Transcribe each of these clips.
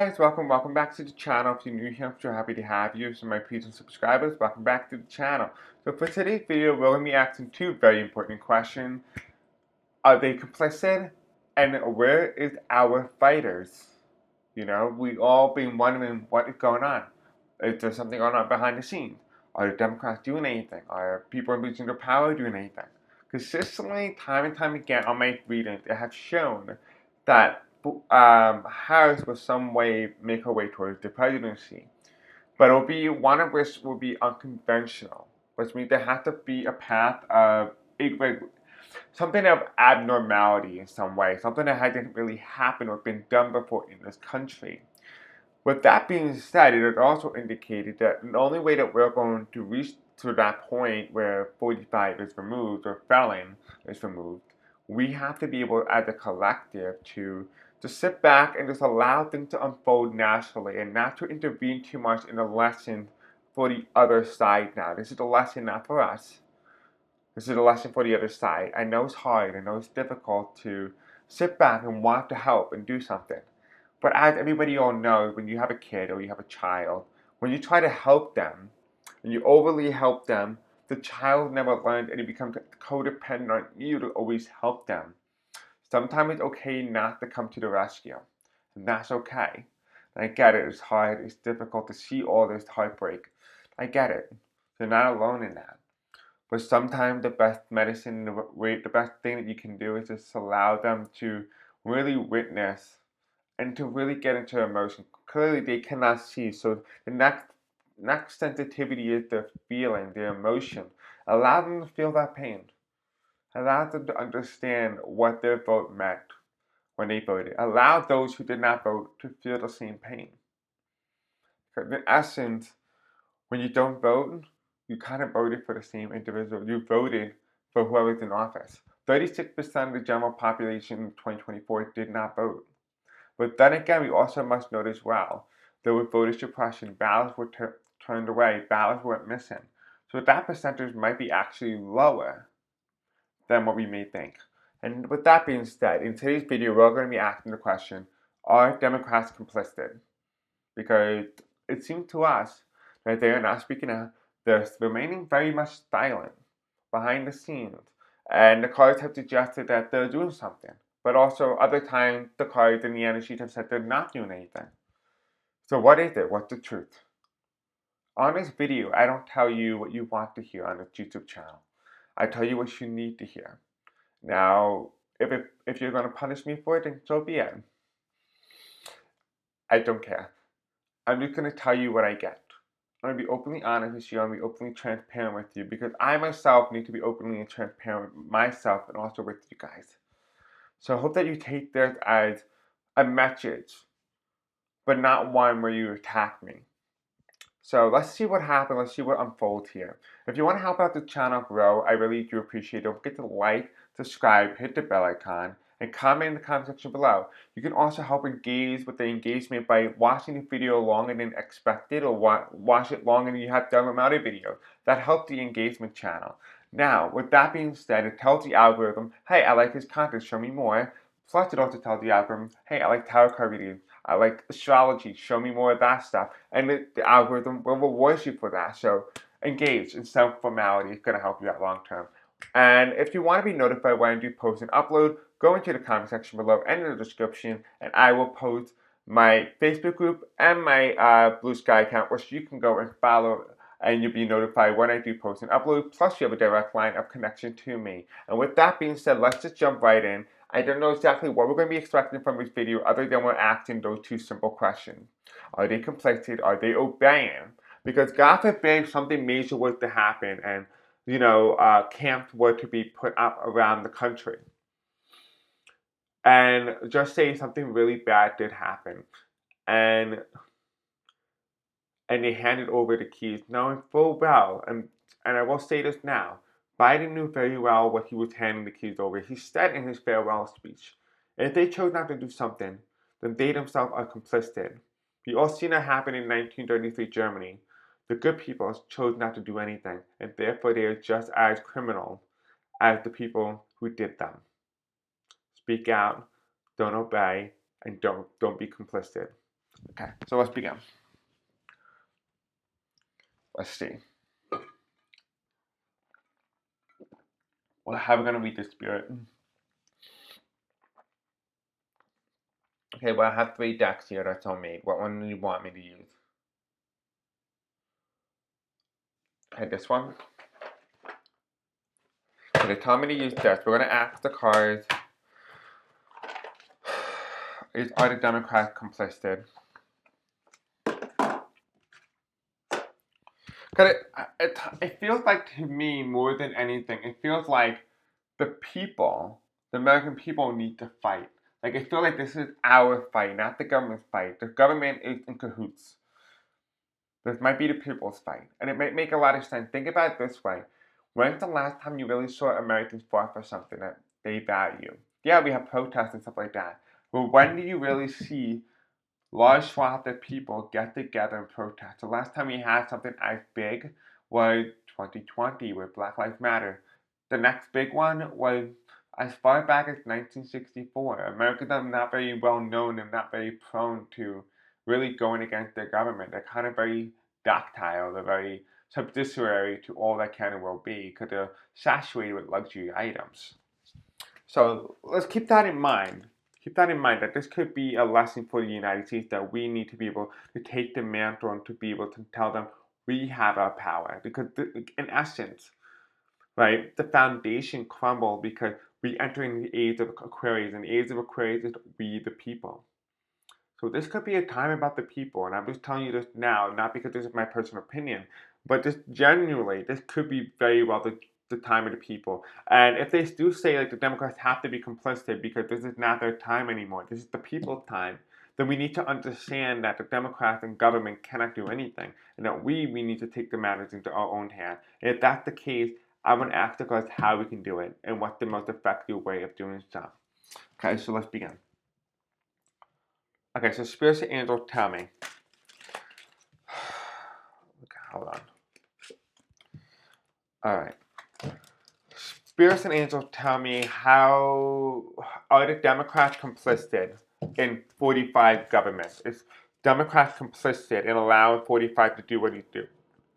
Guys, welcome back to the channel. If you're new here, I'm so happy to have you. So my previous subscribers, welcome back to the channel. So for today's video, we're going to be asking two very important questions. Are they complicit? And where is our fighters? You know, we all been wondering what is going on. Is there something going on behind the scenes? Are the Democrats doing anything? Are people abusing their power doing anything? Consistently, time and time again, on my readings, it has shown that Harris will some way make her way towards the presidency. But it'll be one of which will be unconventional, which means there has to be a path of something of abnormality in some way, something that hasn't really happened or been done before in this country. With that being said, it has also indicated that the only way that we're going to reach to that point where 45 is removed or felon is removed, we have to be able as a collective to just sit back and just allow things to unfold naturally and not to intervene too much in the lesson for the other side now. This is a lesson not for us. This is a lesson for the other side. I know it's hard, I know it's difficult to sit back and want to help and do something. But as everybody all knows, when you have a kid or you have a child, when you try to help them, and you overly help them, the child never learns and it becomes codependent on you to always help them. Sometimes it's okay not to come to the rescue, and that's okay. And I get it, it's hard, it's difficult to see all this heartbreak. I get it. You're not alone in that. But sometimes the best medicine, the best thing that you can do is just allow them to really witness and to really get into emotion. Clearly, they cannot see, so the next sensitivity is their feeling, their emotion. Allow them to feel that pain. Allow them to understand what their vote meant when they voted. Allow those who did not vote to feel the same pain. Because in essence, when you don't vote, you kind of voted for the same individual. You voted for whoever's in office. 36% of the general population in 2024 did not vote. But then again, we also must note as well, there was voter suppression, ballots were turned away, ballots were missing. So that percentage might be actually lower than what we may think. And with that being said, in today's video, we're going to be asking the question, are Democrats complicit? Because it seems to us that they are not speaking out, they're remaining very much silent behind the scenes. And the cards have suggested that they're doing something. But also, other times, the cards and the energies have said they're not doing anything. So, what is it? What's the truth? On this video, I don't tell you what you want to hear on this YouTube channel. I tell you what you need to hear. Now, if you're going to punish me for it, then so be it. I don't care. I'm just going to tell you what I get. I'm going to be openly honest with you. I'm going to be openly transparent with you because I myself need to be openly and transparent with myself and also with you guys. So I hope that you take this as a message, but not one where you attack me. So let's see what happens. Let's see what unfolds here. If you want to help out the channel grow, I really do appreciate it. Don't forget to like, subscribe, hit the bell icon, and comment in the comment section below. You can also help engage with the engagement by watching the video longer than expected or watch it longer than you have done with other videos. That helps the engagement channel. Now, with that being said, it tells the algorithm, hey, I like his content, show me more. Plus, it also tells the algorithm, hey, I like tarot card readings. I like astrology, show me more of that stuff. And the algorithm will reward you for that. So engage in some formality. It's going to help you out long term. And if you want to be notified when I do post and upload, go into the comment section below and in the description, and I will post my Facebook group and my Blue Sky account, which you can go and follow, and you'll be notified when I do post and upload. Plus, you have a direct line of connection to me. And with that being said, let's just jump right in. I don't know exactly what we're going to be expecting from this video other than we're asking those two simple questions. Are they complicit? Are they obeying? Because God forbid something major was to happen and, camps were to be put up around the country. And just say something really bad did happen. And they handed over the keys, knowing full well, and I will say this now, Biden knew very well what he was handing the keys over. He said in his farewell speech, if they chose not to do something, then they themselves are complicit. We all seen that happen in 1933 Germany. The good people chose not to do anything, and therefore they are just as criminal as the people who did them. Speak out, don't obey, and don't be complicit. Okay, so let's begin. Let's see. Well, how are we going to read the spirit? Okay, well, I have 3 decks here that's homemade. What one do you want me to use? Okay, this one. So they told me to use this. We're going to ask the cards. Are the Democrats complicit? Because it feels like, to me, more than anything, it feels like the people, the American people, need to fight. Like, I feel like this is our fight, not the government's fight. The government is in cahoots. This might be the people's fight. And it might make a lot of sense. Think about it this way. When's the last time you really saw Americans fight for something that they value? Yeah, we have protests and stuff like that. But when do you really see large swaths of people get together and protest? The last time we had something as big was 2020 with Black Lives Matter. The next big one was as far back as 1964. Americans are not very well known and not very prone to really going against their government. They're kind of very docile. They're very subsidiary to all that can and will be because they're saturated with luxury items. So let's keep that in mind. Keep that in mind that this could be a lesson for the United States that we need to be able to take the mantle and to be able to tell them we have our power. Because in essence, right, the foundation crumbled because we enter in the age of Aquarius, and the age of Aquarius is we the people. So this could be a time about the people, and I'm just telling you this now, not because this is my personal opinion, but just genuinely, this could be very well the time of the people. And if they do say like the Democrats have to be complicit because this is not their time anymore, this is the people's time, then we need to understand that the Democrats and government cannot do anything, and that we need to take the matters into our own hand. And if that's the case, I want to ask the guys how we can do it and what's the most effective way of doing so. Okay, so let's begin. Okay, so spirits and angels tell me. Okay, hold on. All right. Spirits and angels tell me how are the Democrats complicit in 45 government? Is Democrats complicit in allowing 45 to do what he's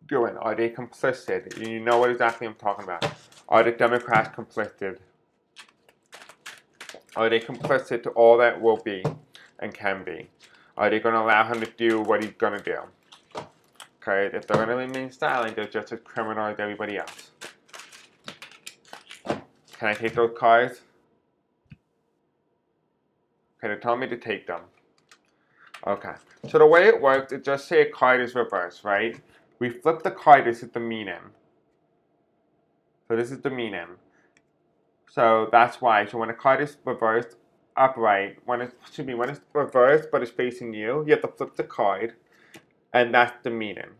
doing? Are they complicit? You know what exactly I'm talking about. Are the Democrats complicit? Are they complicit to all that will be and can be? Are they going to allow him to do what he's going to do? Okay, if they're going to remain silent, they're just as criminal as everybody else. Can I take those cards? Okay, they're telling me to take them. Okay, so the way it works is just say a card is reversed, right? We flip the card, this is the meaning. So this is the meaning. So that's why. So when a card is reversed upright, when it's reversed but it's facing you, you have to flip the card, and that's the meaning.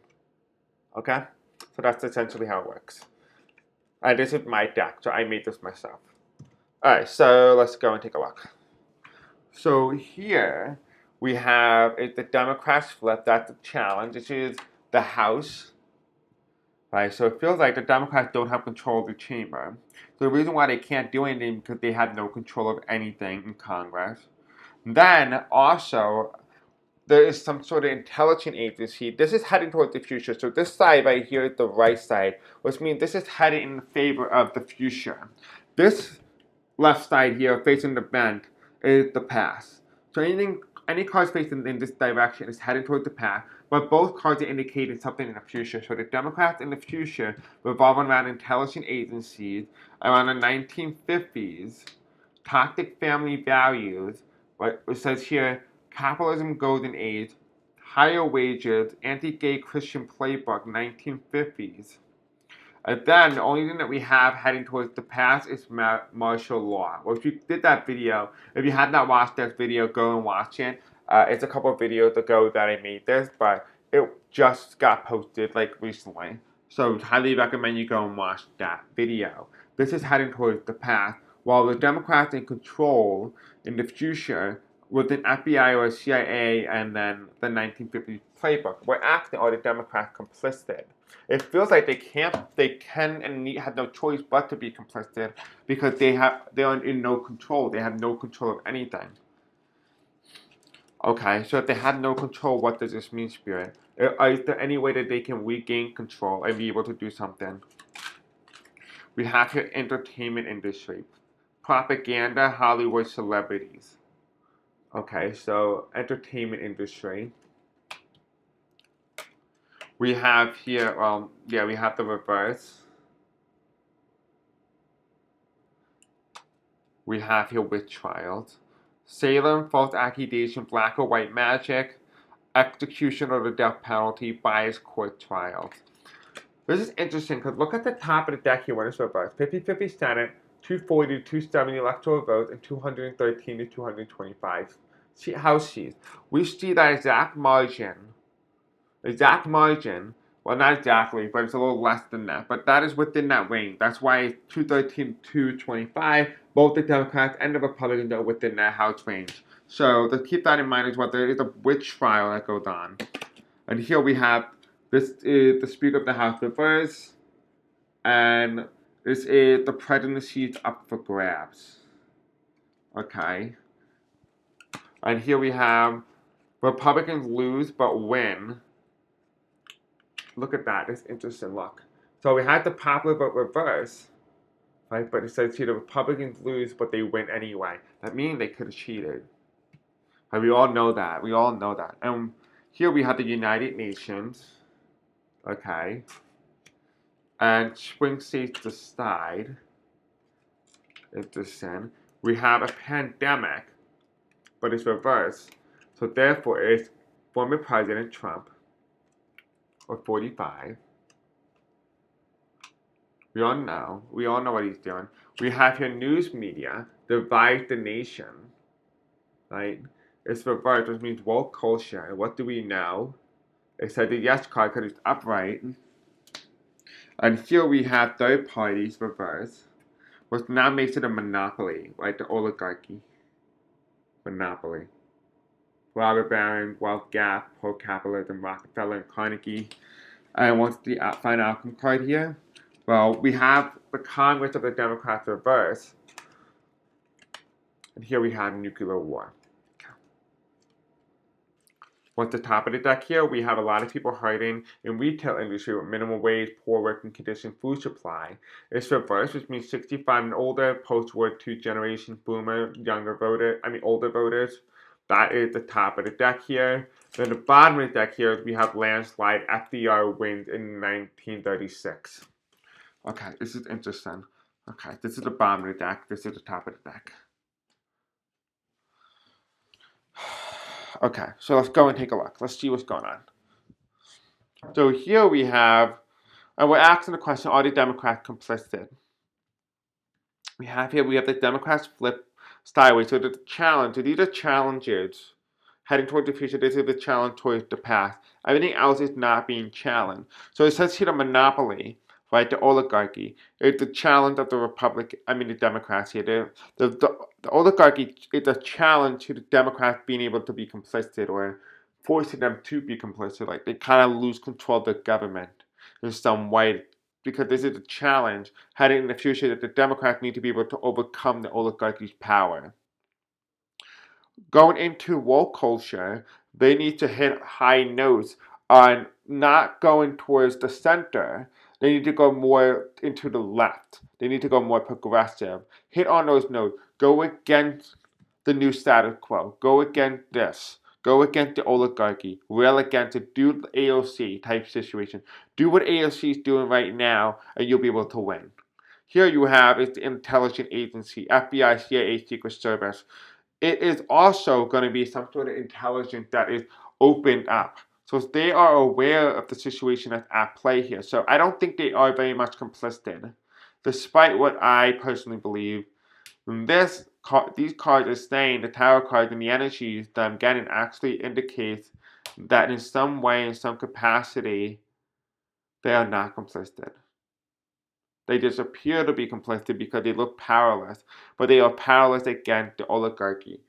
Okay? So that's essentially how it works. And this is my deck, so I made this myself. Alright, so let's go and take a look. So here we have the Democrats flip, that's the challenge. This is the House. Right, so it feels like the Democrats don't have control of the chamber. So the reason why they can't do anything is because they have no control of anything in Congress. Then also there is some sort of intelligence agency. This is heading towards the future. So this side right here is the right side, which means this is heading in favor of the future. This left side here facing the bend is the past. So any cards facing in this direction is heading towards the past, but both cards are indicating something in the future. So the Democrats in the future revolve around intelligence agencies around the 1950s, toxic family values, what it says here, capitalism golden age, higher wages, anti-gay Christian playbook, 1950s. And then the only thing that we have heading towards the past is martial law. Well, if you did that video, if you have not watched that video, go and watch it. It's a couple of videos ago that I made this, but it just got posted like recently. So highly recommend you go and watch that video. This is heading towards the past, while the Democrats in control in the future with an FBI or CIA and then the 1950s playbook. We're asking, are the Democrats complicit? It feels like they can and have no choice but to be complicit because they are in no control. They have no control of anything. Okay, so if they have no control, what does this mean, Spirit? Is there any way that they can regain control and be able to do something? We have here entertainment industry, propaganda, Hollywood celebrities. Okay, so entertainment industry. We have here, yeah, we have the reverse. We have here witch trials. Salem, false accusation, black or white magic, execution or the death penalty, bias court trials. This is interesting because look at the top of the deck here when it's reversed. 50-50 Senate, 240 to 270 electoral votes, and 213 to 225 House seats. We see that exact margin, well, not exactly, but it's a little less than that. But that is within that range. That's why it's 213 to 225. Both the Democrats and the Republicans are within that House range. So to keep that in mind is what there is a witch trial that goes on. And here we have this is the Speaker of the House reverse, and this is the presidency up for grabs. Okay. And here we have Republicans lose but win. Look at that. It's interesting. Look. So we had the popular vote reverse, right? But it says here the Republicans lose but they win anyway. That means they could have cheated. Right? We all know that. We all know that. And here we have the United Nations. Okay. And swing states decide. Interesting. We have a pandemic, but it's reversed. So therefore, it's former President Trump, or 45. We all know what he's doing. We have here news media divides the nation, right? It's reversed, which means woke culture. And what do we know? It said the yes card because it's upright. And here we have third parties reversed, which now makes it a monopoly, right? The oligarchy. Monopoly. Robert Barron, Wealth Gap, Pro Capitalism, Rockefeller, and Carnegie. And what's the final outcome card here? Well, we have the Congress of the Democrats reverse. And here we have nuclear war. What's the top of the deck here? We have a lot of people hurting in retail industry with minimum wage, poor working conditions, food supply. It's reversed, which means 65 and older, post-World II generation boomer, older voters. That is the top of the deck here. Then the bottom of the deck here, we have landslide, FDR wins in 1936. Okay, this is interesting. Okay, this is the bottom of the deck. This is the top of the deck. Okay, so let's go and take a look. Let's see what's going on. So here we have, and we're asking the question, are the Democrats complicit? We have the Democrats flip sideways. So the challenge, so these are challenges heading toward the future. This is the challenge towards the past. Everything else is not being challenged. So it says here the monopoly, right, the oligarchy. It's the challenge of the Democrats here. The oligarchy is a challenge to the Democrats being able to be complicit or forcing them to be complicit. Like they kind of lose control of the government in some way, because this is a challenge heading in the future that the Democrats need to be able to overcome the oligarchy's power. Going into woke culture, they need to hit high notes on not going towards the center. They need to go more into the left. They need to go more progressive. Hit on those notes. Go against the new status quo. Go against this. Go against the oligarchy. Rail against it. Do the AOC type situation. Do what AOC is doing right now, and you'll be able to win. Here you have is the intelligence agency, FBI, CIA, Secret Service. It is also going to be some sort of intelligence that is opened up. So they are aware of the situation that's at play here. So I don't think they are very much complicit, despite what I personally believe. These cards are saying, the tarot cards and the energies that I'm getting actually indicates that in some way, in some capacity, they are not complicit. They just appear to be complicit because they look powerless, but they are powerless against the oligarchy.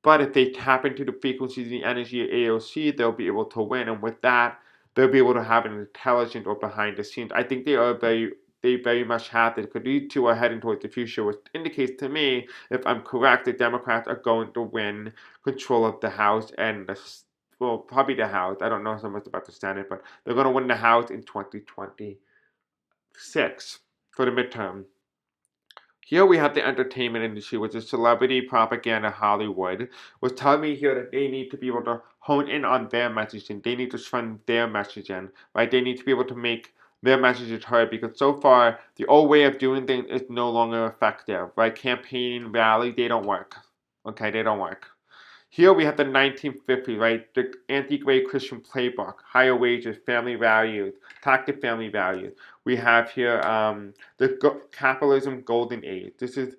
But if they tap into the frequencies and the energy of AOC, they'll be able to win. And with that, they'll be able to have an intelligent or behind the scenes. I think they are very they very much have this, because these two are heading towards the future, which indicates to me, if I'm correct, the Democrats are going to win control of the House and well, probably the House. I don't know so much about the Senate, but they're going to win the House in 2026 for the midterm. Here we have the entertainment industry, which is celebrity propaganda Hollywood, was telling me here that they need to be able to hone in on their messaging. They need to send their messaging, right? They need to be able to make their messages heard, because so far the old way of doing things is no longer effective, right? Campaign, rally, they don't work. Okay, they don't work. Here we have the 1950s, right? The anti-Great Christian playbook, higher wages, family values, tactic family values. We have here the capitalism golden age. This is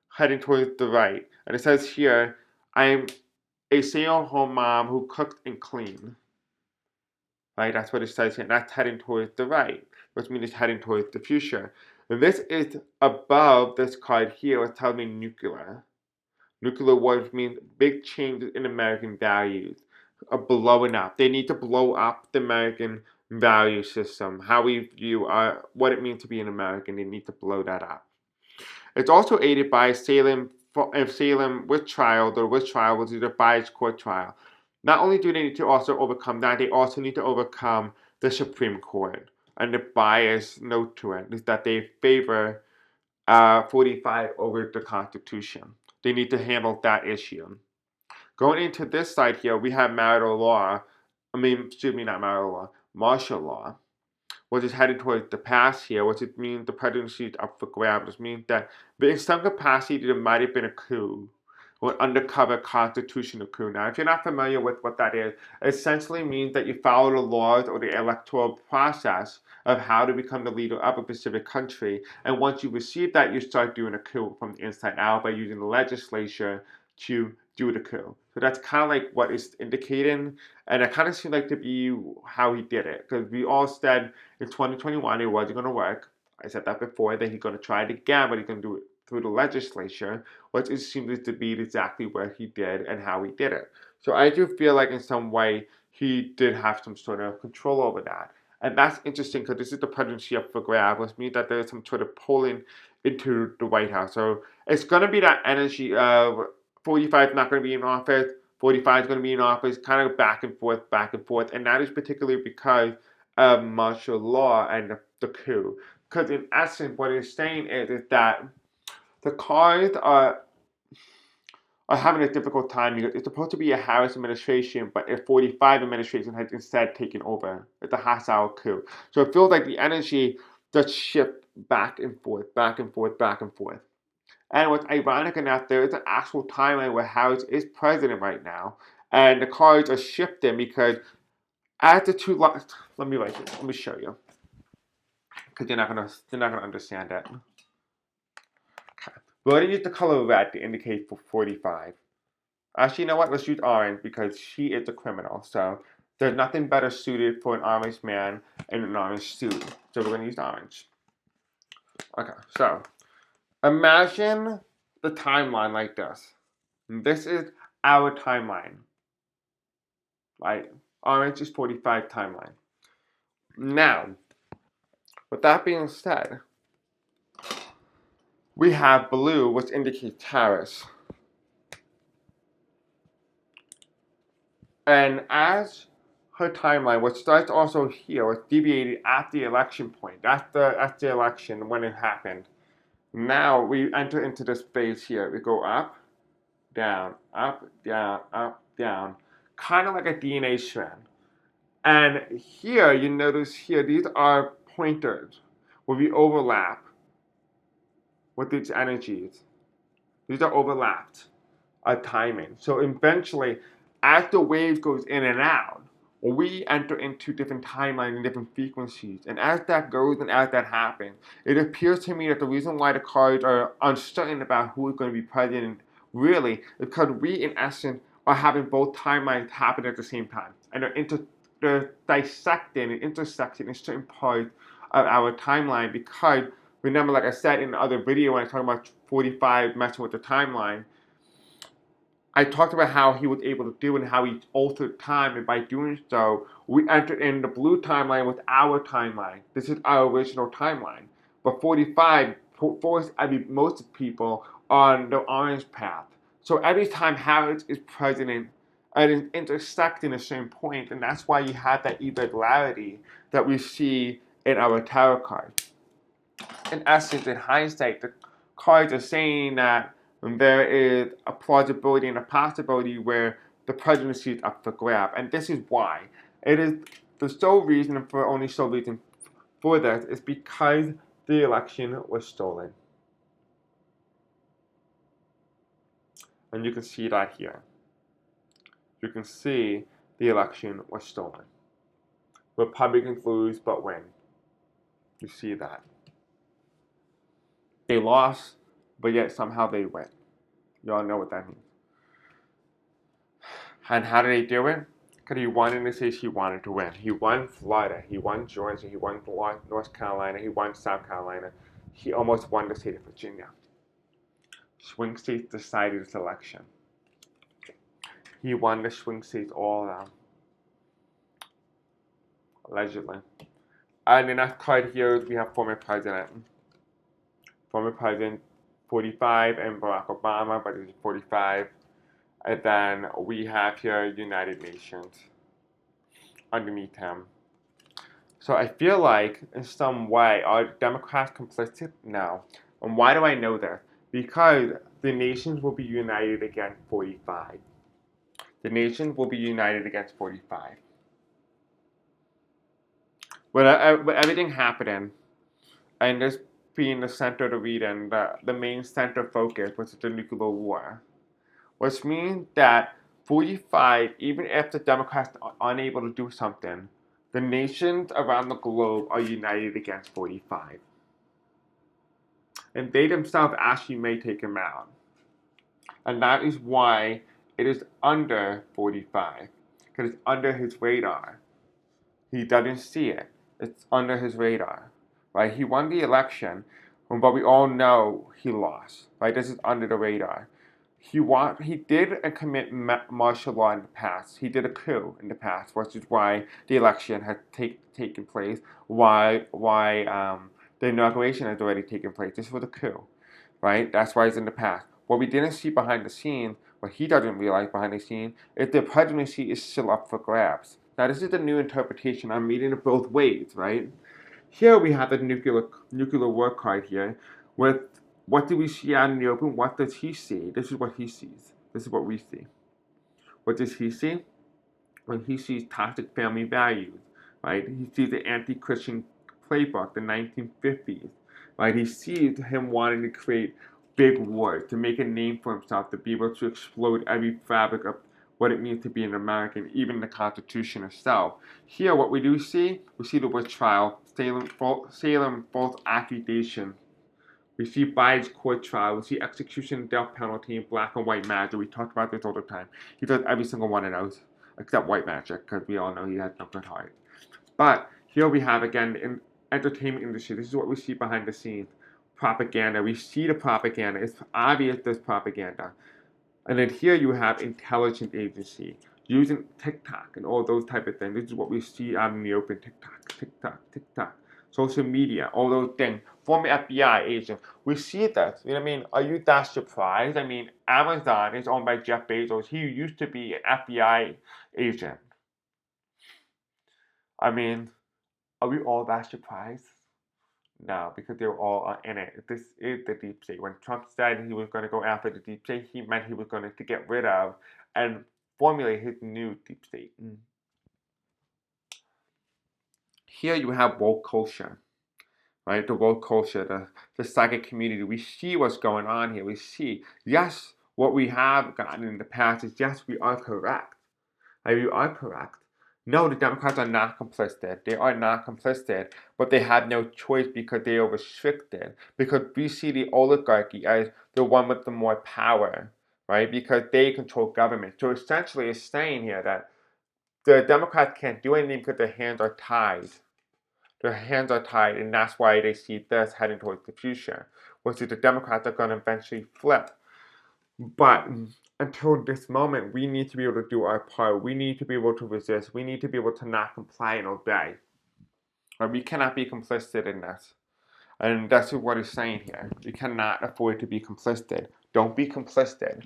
heading towards the right. And it says here, I'm a stay-at-home mom who cooked and cleaned. Right, that's what it says here. And that's heading towards the right, which means it's heading towards the future. And this is above this card here, which tells me nuclear. Nuclear wars means big changes in American values are blowing up. They need to blow up the American value system, how we view what it means to be an American. They need to blow that up. It's also aided by Salem witch trial. The witch trial was a biased court trial. Not only do they need to also overcome that, they also need to overcome the Supreme Court. And the bias note to it is that they favor 45 over the Constitution. They need to handle that issue. Going into this side here, we have marital law. Not marital law, martial law, which is headed towards the past here, which it means the presidency is up for grabs. Which means that in some capacity there might have been a coup, or an undercover constitutional coup. Now, if you're not familiar with what that is, it essentially means that you follow the laws or the electoral process of how to become the leader of a specific country. And once you receive that, you start doing a coup from the inside out by using the legislature to do the coup. So that's kind of like what it's indicating. And it kind of seemed like to be how he did it. Because we all said in 2021 it wasn't going to work. I said that before, that he's going to try it again, but he's going to do it through the legislature, which it seems to be exactly what he did and how he did it. So I do feel like in some way he did have some sort of control over that. And that's interesting, because this is the presidency up for grabs, which means that there's some sort of polling into the White House. So it's going to be that energy of 45 is not going to be in office, 45 is going to be in office, kind of back and forth, back and forth. And that is particularly because of martial law and the coup. Because in essence, what it's saying is that the cards are having a difficult time, because it's supposed to be a Harris administration, but a 45 administration has instead taken over. It's a hostile coup. So it feels like the energy does shift back and forth, back and forth, back and forth. And what's ironic enough, there is an actual timeline where Harris is president right now, and the cards are shifting because as the two let me write it. Let me show you, because you're not gonna understand it. Okay. We're gonna use the color red to indicate for 45. Actually, you know what? Let's use orange, because she is a criminal. So there's nothing better suited for an orange man in an orange suit. So we're gonna use orange. Okay. So imagine the timeline like this. This is our timeline, right? Orange is 45 timeline. Now, with that being said, we have blue, which indicates Harris. And as her timeline, which starts also here, was deviated at the election point. That's the election when it happened. Now we enter into this phase here. We go up, down, up, down, up, down. Kind of like a DNA strand. And here, you notice here, these are pointers where we overlap with these energies. These are overlapped timing. So eventually, as the wave goes in and out, we enter into different timelines and different frequencies. And as that goes and as that happens, it appears to me that the reason why the cards are uncertain about who is going to be president really is because we, in essence, are having both timelines happen at the same time. And they're dissecting and intersecting in certain parts of our timeline, because remember, like I said in the other video when I talked about 45 messing with the timeline, I talked about how he was able to do it and how he altered time, and by doing so, we entered in the blue timeline with our timeline. This is our original timeline. But 45 forced most people on the orange path. So every time Harris is president, it is intersecting a certain point, and that's why you have that irregularity that we see in our tarot card. In essence, in hindsight, the cards are saying that there is a plausibility and a possibility where the presidency is up for grab, and this is why. It is the sole reason for this is because the election was stolen. And you can see that here. You can see the election was stolen. Republicans lose but win. You see that. They lost, but yet somehow they win. You all know what that means. And how did they do it? Because he won in the states he wanted to win. He won Florida, he won Georgia, he won North Carolina, he won South Carolina. He almost won the state of Virginia. Swing states decided this election. He won the swing states all around. Allegedly. And the next card here, we have former President 45, and Barack Obama, but he's 45. And then we have here United Nations underneath him. So I feel like, in some way, are Democrats complicit? No. And why do I know this? Because the nations will be united against 45. The nations will be united against 45. With everything happening, and this being the center of the reading, the main center focus was the nuclear war, which means that 45, even if the Democrats are unable to do something, the nations around the globe are united against 45. And they themselves actually may take him out. And that is why it is under 45, because it's under his radar. He doesn't see it. It's under his radar, right? He won the election, but we all know he lost, right? This is under the radar. He did commit martial law in the past. He did a coup in the past, which is why the election had taken place. Why the inauguration has already taken place. This was a coup, right? That's why it's in the past. What we didn't see behind the scenes, what he doesn't realize behind the scenes, is the presidency is still up for grabs. Now, this is the new interpretation. I'm reading it both ways, right? Here we have the nuclear war card here. With what do we see out in the open? What does he see? This is what he sees. This is what we see. What does he see? Well, he sees toxic family values, right? He sees the anti-Christian playbook, the 1950s, right? He sees him wanting to create big wars, to make a name for himself, to be able to explode every fabric of what it means to be an American, even the Constitution itself. Here, what we see the witch trial, Salem false accusation. We see Biden's court trial. We see execution, death penalty, and black and white magic. We talk about this all the time. He does every single one of those, except white magic, because we all know he has no good heart. But here we have, again, the entertainment industry. This is what we see behind the scenes. Propaganda. We see the propaganda. It's obvious there's propaganda. And then here you have intelligence agency using TikTok and all those type of things. This is what we see out in the open. TikTok. Social media, all those things. Former FBI agent. We see this. You know what I mean? Are you that surprised? I mean, Amazon is owned by Jeff Bezos. He used to be an FBI agent. I mean, are we all that surprised? No, because they were all in it. This is the deep state. When Trump said he was going to go after the deep state, he meant he was going to get rid of and formulate his new deep state. Here you have woke culture, right? The woke culture, the psychic community. We see what's going on here. We see, yes, what we have gotten in the past is, yes, we are correct. You are correct. No, the Democrats are not complicit. They are not complicit, but they have no choice because they are restricted. Because we see the oligarchy as the one with the more power, right? Because they control government. So essentially, it's saying here that the Democrats can't do anything because their hands are tied. Their hands are tied, and that's why they see this heading towards the future. Which is the Democrats are going to eventually flip. But until this moment, we need to be able to do our part. We need to be able to resist. We need to be able to not comply and obey. Or we cannot be complicit in this. And that's what it's saying here. You cannot afford to be complicit. Don't be complicit.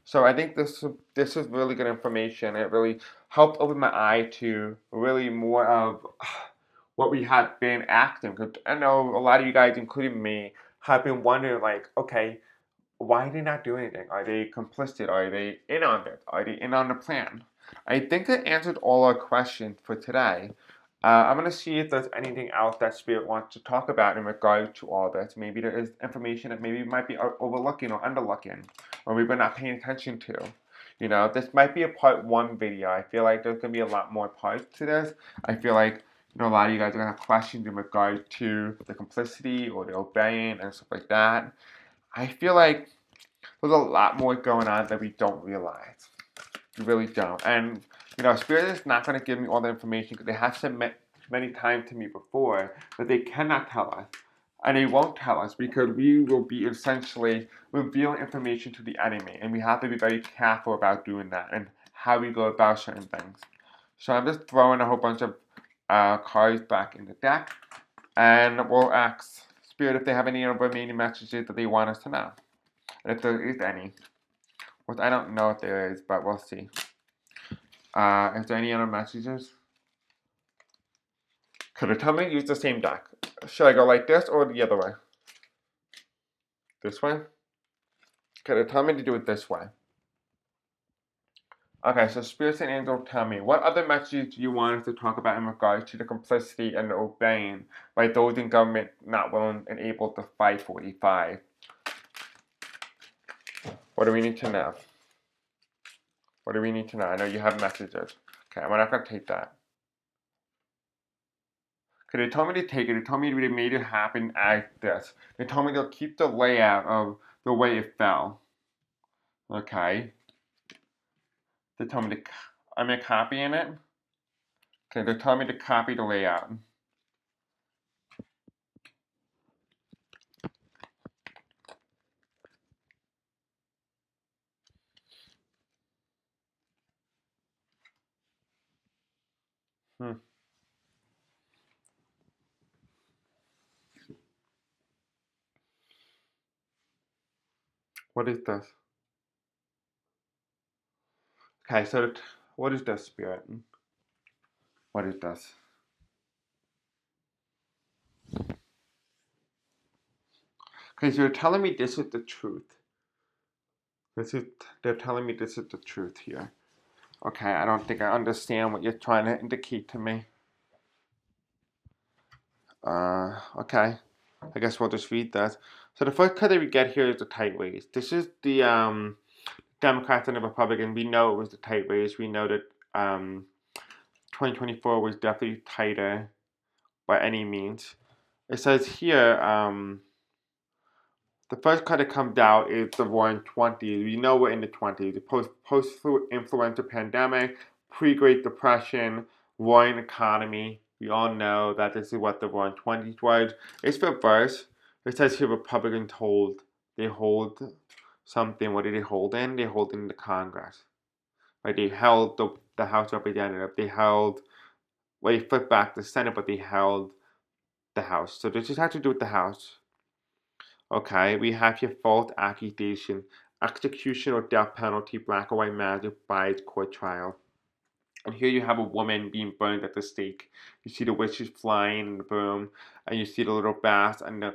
So I think this is really good information. It really helped open my eye to really more of what we have been acting. Because I know a lot of you guys, including me, have been wondering, like, okay, why are they not doing anything? Are they complicit? Are they in on it? Are they in on the plan? I think that answered all our questions for today. I'm going to see if there's anything else that Spirit wants to talk about in regard to all this. Maybe there is information that maybe we might be overlooking or underlooking, or we've been not paying attention to. You know, this might be a part one video. I feel like there's going to be a lot more parts to this. I feel like, you know, a lot of you guys are going to have questions in regard to the complicity or the obeying and stuff like that. I feel like there's a lot more going on that we don't realize. We really don't. And, you know, Spirit is not going to give me all the information because they have said many times to me before that they cannot tell us. And they won't tell us because we will be essentially revealing information to the enemy. And we have to be very careful about doing that and how we go about certain things. So I'm just throwing a whole bunch of cards back in the deck. And we'll ask Spirit if they have any remaining messages that they want us to know. And if there is any. Which I don't know if there is, but we'll see. Is there any other messages? Could it tell me to use the same deck? Should I go like this or the other way? This way? Could it tell me to do it this way? Okay, so Spirits and Angels tell me, what other messages do you want us to talk about in regards to the complicity and the obeying by those in government not willing and able to fight 45? What do we need to know? What do we need to know? I know you have messages. Okay, we're not going to take that. Because they told me to take it. They told me they made it happen as this. They told me they'll keep the layout of the way it fell. Okay. They told me to, I'm going to copy in it. Okay, they told me to copy the layout. What is this? Okay, so what is this, Spirit? What is this? Okay, so you're telling me this is the truth. They're telling me this is the truth here. Okay, I don't think I understand what you're trying to indicate to me. Okay. I guess we'll just read that. So the first card that we get here is the tight race. This is the Democrats and the Republicans. We know it was the tight race. We know that 2024 was definitely tighter by any means. It says here, the first card that comes out is the Roaring '20s. We know we're in the 20s. The post-influenza pandemic, pre-Great Depression, roaring economy. We all know that this is what the Roaring '20s was. It's reverse. It says here Republicans hold. They hold something. What did they hold in? They hold in the Congress. Like they held the House of Representatives. They held, well, they flipped back the Senate, but they held the House. So this just has to do with the House. Okay, we have here false accusation, execution or death penalty, black or white magic, bias, court trial. And here you have a woman being burned at the stake. You see the witches flying in the broom, and you see the little bass and the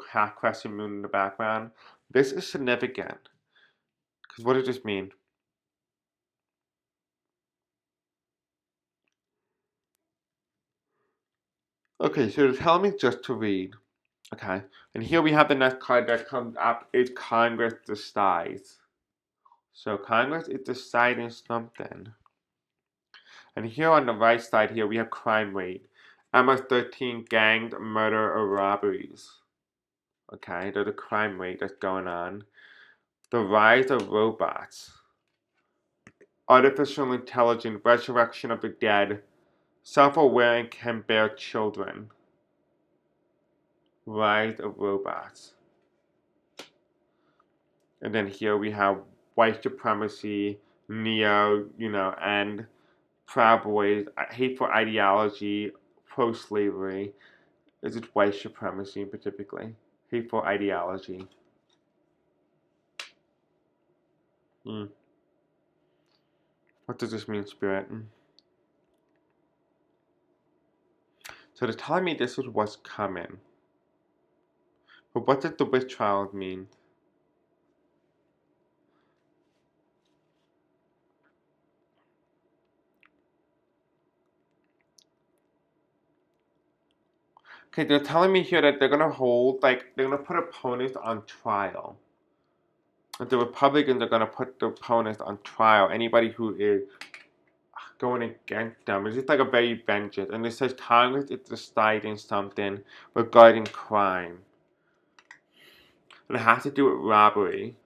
half crescent moon in the background. This is significant. Because what does this mean? Okay, so they're telling me just to read. Okay, and here we have the next card that comes up is Congress decides. So Congress is deciding something. And here on the right side here, we have crime rate. MS-13 gangs, murder, or robberies. Okay, there's a crime rate that's going on. The rise of robots. Artificial intelligence, resurrection of the dead. Self-aware and can bear children. Rise of robots. And then here we have white supremacy, neo, and Proud Boys, hateful ideology, pro-slavery. Is it white supremacy, particularly? Hateful ideology. What does this mean, Spirit? So they're telling me this is what's coming. But what does the witch trial mean? Okay, they're telling me here that they're gonna hold, like, they're gonna put opponents on trial. The Republicans are gonna put the opponents on trial. Anybody who is going against them. It's just like a very vengeance. And it says Congress is deciding something regarding crime. And it has to do with robbery.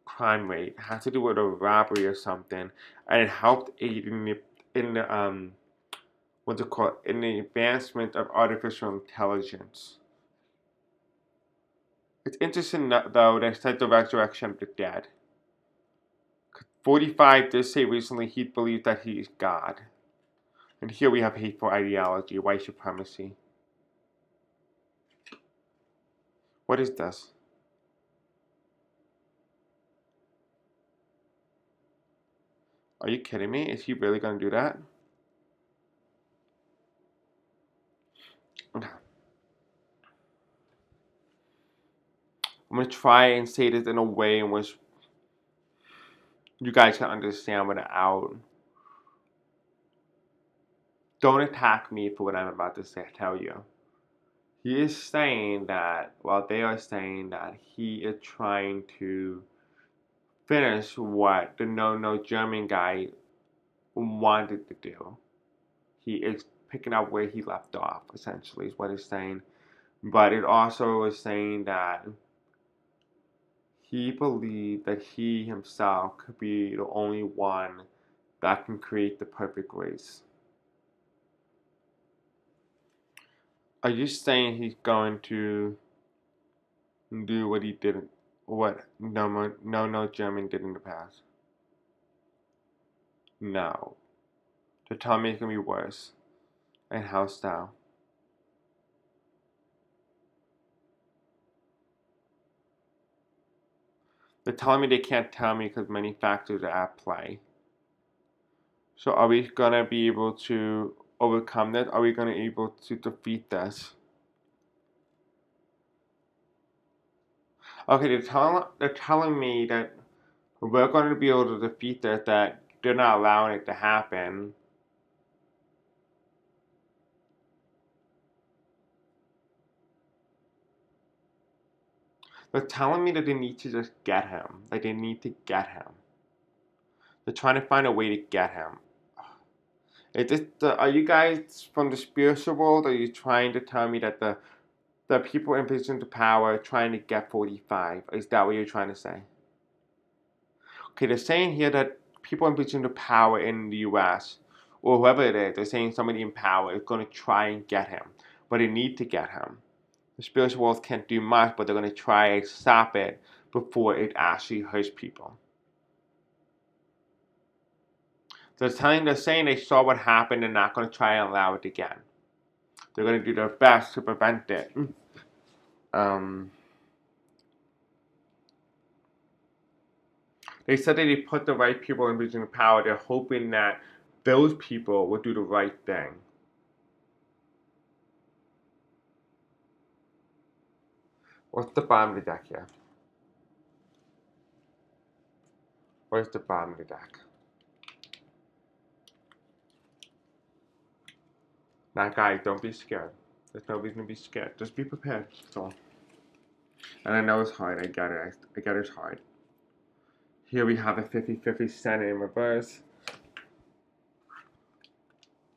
Crime rate. It has to do with a robbery or something. And it helped aid in the what's it called? In the advancement of artificial intelligence. It's interesting though that it said the resurrection of the dead. 45 did say recently he believes that he is God. And here we have hateful ideology, white supremacy. What is this? Are you kidding me? Is he really going to do that? Okay. I'm going to try and say this in a way in which you guys can understand without. Don't attack me for what I'm about to say, tell you. He is saying that, well, they are saying that he is trying to finish what the no German guy wanted to do. He is picking up where he left off, essentially, is what he's saying. But it also is saying that he believed that he himself could be the only one that can create the perfect race. Are you saying he's going to do what he didn't, what no German did in the past? No. They're telling me it's gonna be worse. And how so? They're telling me they can't tell me because many factors are at play. So are we gonna be able to overcome this? Are we gonna be able to defeat this? Okay, they're telling me that we're going to be able to defeat this, that they're not allowing it to happen. They're telling me that they need to just get him. Like they need to get him. They're trying to find a way to get him. Are you guys from the spiritual world? Or are you trying to tell me that the people in position to power are trying to get 45? Is that what you're trying to say? Okay, they're saying here that people in position to power in the US, or whoever it is, they're saying somebody in power is going to try and get him. But they need to get him. The spiritual world can't do much, but they're going to try and stop it before it actually hurts people. They're saying they saw what happened and not going to try and allow it again. They're going to do their best to prevent it. They said that they put the right people in position of power. They're hoping that those people will do the right thing. What's the bottom of the deck here? Where's the bottom of the deck? Now, guys, don't be scared. There's no reason to be scared. Just be prepared. That's all. And I know it's hard. I get it. I get it's hard. Here we have a 50-50 Senate in reverse.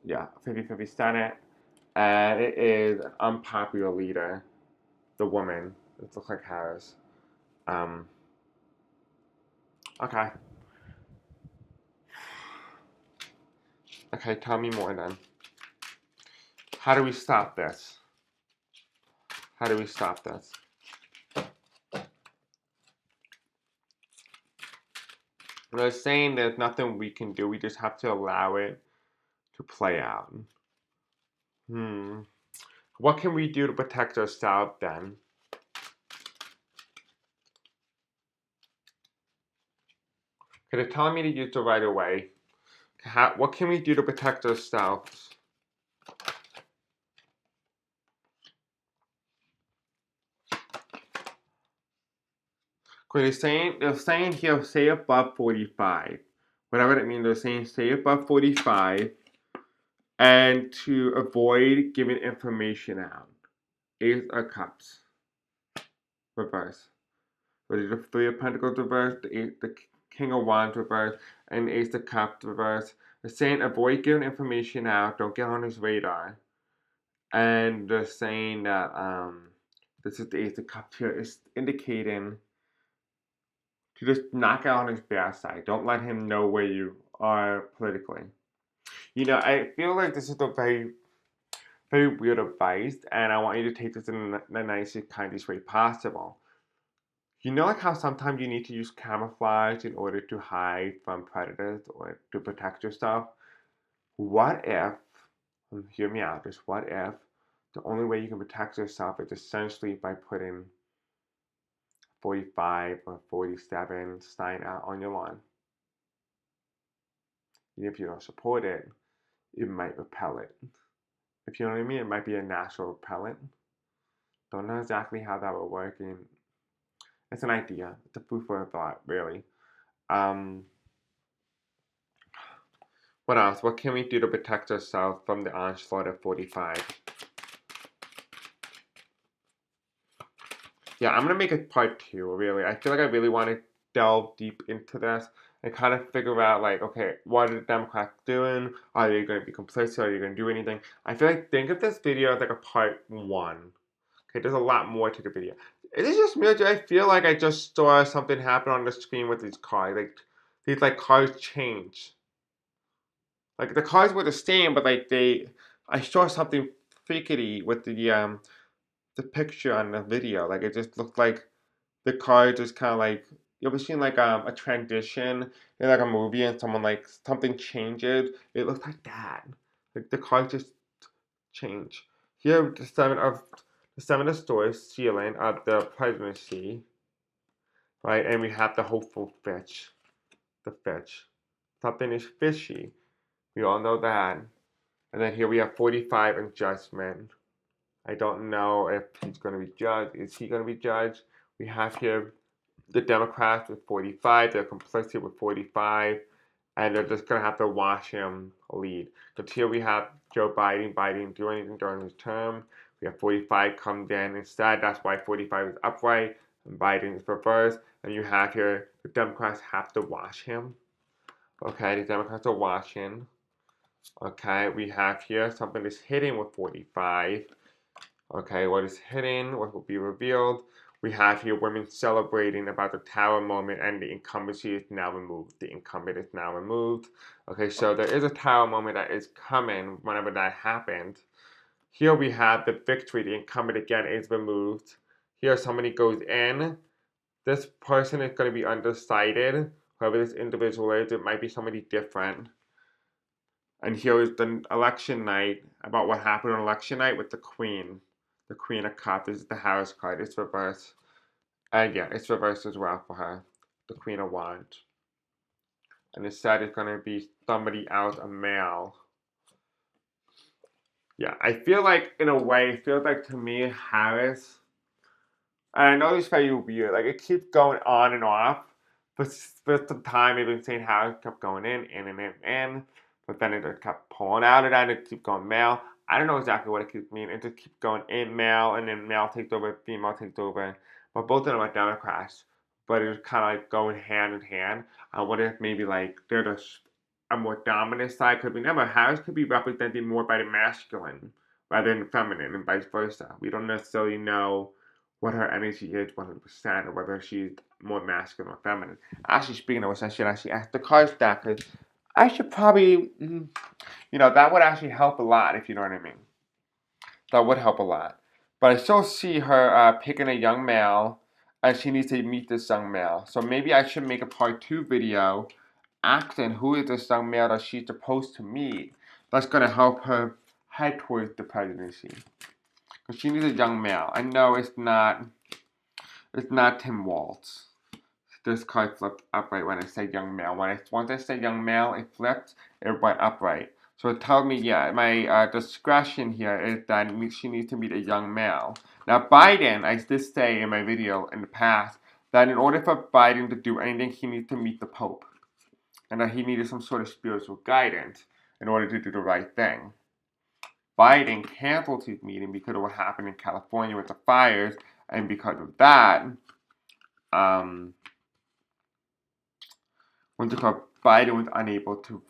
Yeah, 50-50 Senate. And it is an unpopular leader. The woman. It looks like Harris. Okay. Okay, tell me more then. How do we stop this? How do we stop this? They're saying there's nothing we can do. We just have to allow it to play out. What can we do to protect ourselves then? Okay, they're telling me to use it right away. What can we do to protect ourselves? Okay, they're saying here, stay above 45. Whatever that means, they're saying stay above 45 and to avoid giving information out. Ace of Cups, reverse. The Three of Pentacles reverse, the King of Wands reverse, and Ace of Cups reverse. They're saying avoid giving information out, don't get on his radar. And they're saying that this is the Ace of Cups here, is indicating to just knock out on his bad side. Don't let him know where you are politically. You know, I feel like this is a very, very weird advice, and I want you to take this in the nicest, kindest way possible. You know, like how sometimes you need to use camouflage in order to hide from predators or to protect yourself? What if, hear me out, just what if the only way you can protect yourself is essentially by putting 45 or 47 sign out on your lawn? Even if you don't support it, it might repel it. If you know what I mean, it might be a natural repellent. Don't know exactly how that will work. And it's an idea. It's a food for thought, really. Um, what else? What can we do to protect ourselves from the onslaught of 45? Yeah, I'm gonna make a part 2. Really, I feel like I really want to delve deep into this and kind of figure out, like, okay, what are the Democrats doing? Are they going to be complicit? Are they going to do anything? I feel like think of this video as like a part 1. Okay, there's a lot more to the video. Is it just me, or do I feel like I just saw something happen on the screen with these cars? Like, these like cars change. Like the cars were the same, but like I saw something freaky with the picture on the video. Like it just looked like the car just kind of like you ever seen like a transition in like a movie and someone like something changes. It looked like that. Like the car just changed. Here, the seven of swords ceiling of the presidency, right? And we have the hopeful fish, the fish. Something is fishy. We all know that. And then here we have 45 and judgment. I don't know if he's going to be judged. Is he going to be judged? We have here the Democrats with 45. They're complicit with 45. And they're just going to have to watch him lead. But here we have Joe Biden. Biden didn't do anything during his term. We have 45 come in instead. That's why 45 is upright and Biden is reversed. And you have here the Democrats have to watch him. Okay, the Democrats are watching. Okay, we have here something is hidden with 45. Okay, what is hidden? What will be revealed? We have here women celebrating about the tower moment, and the incumbency is now removed. The incumbent is now removed. Okay, so there is a tower moment that is coming whenever that happens. Here we have the victory. The incumbent again is removed. Here somebody goes in. This person is going to be undecided. Whoever this individual is, it might be somebody different. And here is the election night, about what happened on election night with the Queen. The Queen of Cups. This is the House card. It's reversed. And yeah, it's reversed as well for her. The Queen of Wands. And instead it's going to be somebody else, a male. Yeah, I feel like, in a way, it feels like to me, Harris. And I know it's very weird. Like, it keeps going on and off. For some time, they've been saying Harris kept going in. But then it just kept pulling out of that, and it keeps going male. I don't know exactly what it keeps meaning. It just keeps going in male, and then male takes over, female takes over. But both of them are Democrats. But it's kind of like going hand in hand. I wonder if maybe like they're a more dominant side. Because remember, Harris could be represented more by the masculine rather than feminine, and vice versa. We don't necessarily know what her energy is 100%, or whether she's more masculine or feminine. Actually, speaking of which, I should actually ask the card stack, because I should probably, that would actually help a lot, if you know what I mean. That would help a lot. But I still see her picking a young male, and she needs to meet this young male. So maybe I should make a part 2 video asking who is this young male that she's supposed to meet. That's going to help her head towards the presidency. Because she needs a young male. I know it's not Tim Waltz. This card flipped upright when I say young male. Once I say young male, it flipped, it went upright. So it tells me, yeah, my discretion here is that she needs to meet a young male. Now Biden, I did say in my video in the past, that in order for Biden to do anything, he needs to meet the Pope. And that he needed some sort of spiritual guidance in order to do the right thing. Biden canceled his meeting because of what happened in California with the fires, and because of that, Biden was unable to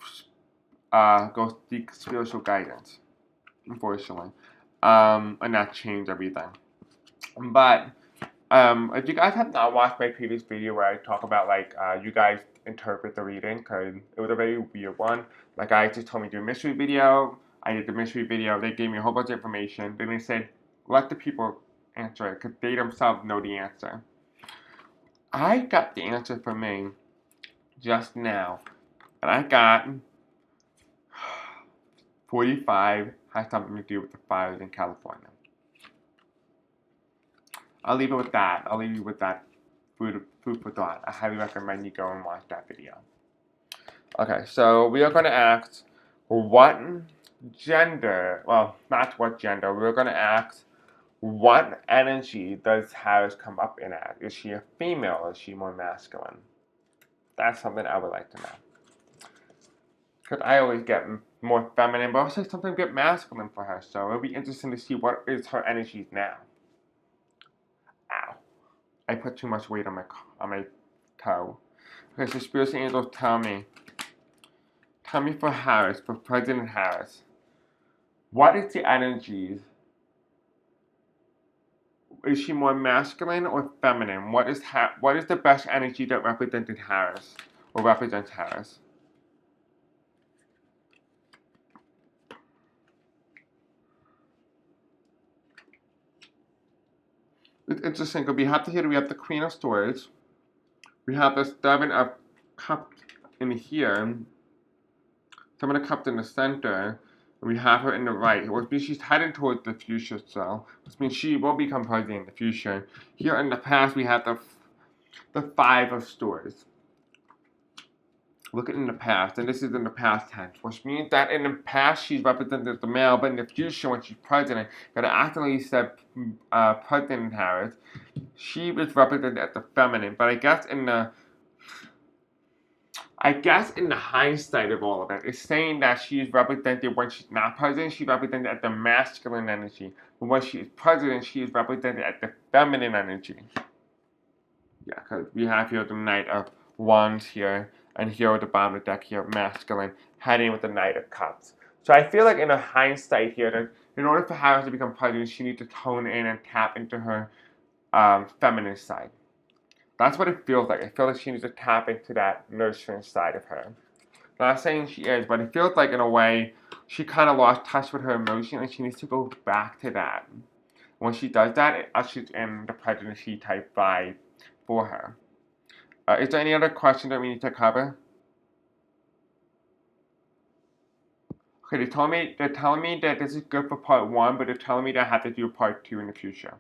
go seek spiritual guidance, unfortunately, and that changed everything. But if you guys have not watched my previous video where I talk about you guys interpret the reading, because it was a very weird one. Like, I just told me to do a mystery video. I did the mystery video. They gave me a whole bunch of information. Then they said, let the people answer it, because they themselves know the answer. I got the answer for me just now, and I got 45 has something to do with the fires in California. I'll leave it with that. I'll leave you with that food for thought. I highly recommend you go and watch that video. Okay, so we are going to ask what gender, well, not what gender, we're going to ask what energy does Harris come up in as? Is she a female or is she more masculine? That's something I would like to know. Because I always get more feminine, but also sometimes get masculine for her, so it'll be interesting to see what is her energies now. Ow. I put too much weight on my toe. Okay, so spiritual angels tell me for Harris, for President Harris, what is the energies? Is she more masculine or feminine? What is the best energy that represented Harris, or represents Harris? It's interesting because we have the Queen of Swords, we have the Seven of Cups in here, Seven of Cups in the center, and we have her in the right, which means she's heading towards the future, so which means she will become president in the future. Here in the past, we have the Five of Swords. Look at in the past, and this is in the past tense, which means that in the past she's represented as the male, but in the future when she's president, gotta accidentally said President Harris, she is represented as the feminine. But I guess in the hindsight of all of it, it's saying that she's represented when she's not president, she's represented as the masculine energy, but when she is president, she is represented as the feminine energy. Yeah, because we have here the Knight of Wands here, and here at the bottom of the deck here, masculine, heading with the Knight of Cups. So I feel like in a hindsight here, that in order for Harris to become president, she needs to tone in and tap into her feminine side. That's what it feels like. I feel like she needs to tap into that nurturing side of her. I'm not saying she is, but it feels like in a way, she kind of lost touch with her emotion, and she needs to go back to that. When she does that, it ushers in the presidency type vibe for her. Is there any other question that we need to cover? Okay, they're telling me that this is good for part 1, but they're telling me that I have to do part 2 in the future.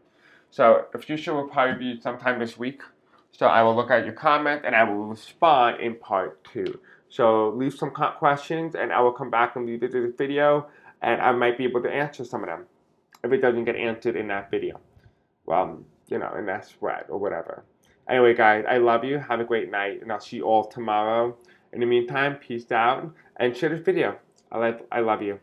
So the future will probably be sometime this week. So I will look at your comments and I will respond in part 2. So leave some questions and I will come back and revisit this video, and I might be able to answer some of them if it doesn't get answered in that video. Well, in that thread or whatever. Anyway, guys, I love you. Have a great night, and I'll see you all tomorrow. In the meantime, peace out, and share this video. I love you.